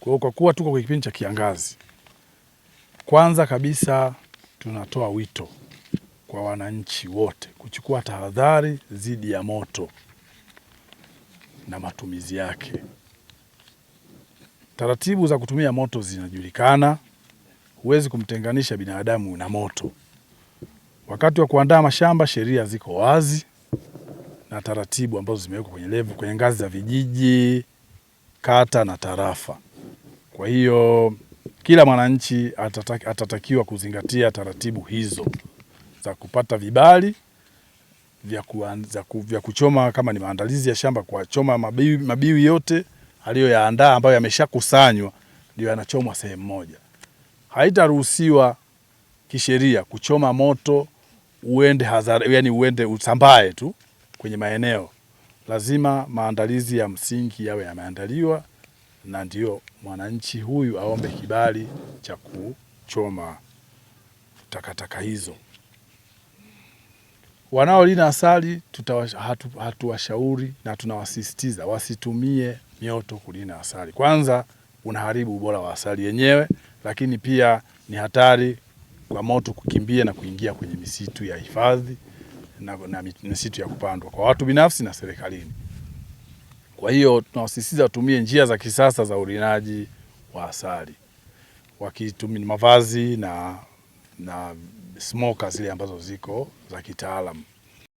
Kwa kuwa tuko kwa kipindi cha kiangazi, kwanza kabisa tunatoa wito kwa wananchi wote kuchukua tahadhari dhidi ya moto na matumizi yake. Taratibu za kutumia moto zinajulikana, huwezi kumtenganisha binadamu na moto. Wakati wa kuandaa mashamba, sheria ziko wazi na taratibu ambazo zimewekwa kwenye ngazi za vijiji, kata na tarafa. Kwa hiyo kila mwananchi atatakiwa kuzingatia taratibu hizo za kupata vibali vya kuchoma, kama ni maandalizi ya shamba, kuchoma mabiwi yote aliyoyaandaa ambayo yameshakusanywa ndio yanachomwa sehemu moja. Haitaruhusiwa kisheria kuchoma moto uende usambae tu kwenye maeneo. Lazima maandalizi ya msingi yawe yameandaliwa, na ndio mwananchi huyu aombe kibali cha kuchoma takataka hizo. Wanaolinda asali hatuwashauri na tunawasisitiza wasitumie mioto kulinda asali. Kwanza unaharibu ubora wa asali yenyewe, lakini pia ni hatari kwa moto kukimbia na kuingia kwenye misitu ya hifadhi na misitu ya kupandwa kwa watu binafsi na serikalini. Kwa hiyo tunawasisitiza watumie njia za kisasa za ulindaji wa asali, wakitumia mavazi na smoker zile ambazo ziko za kitaalamu.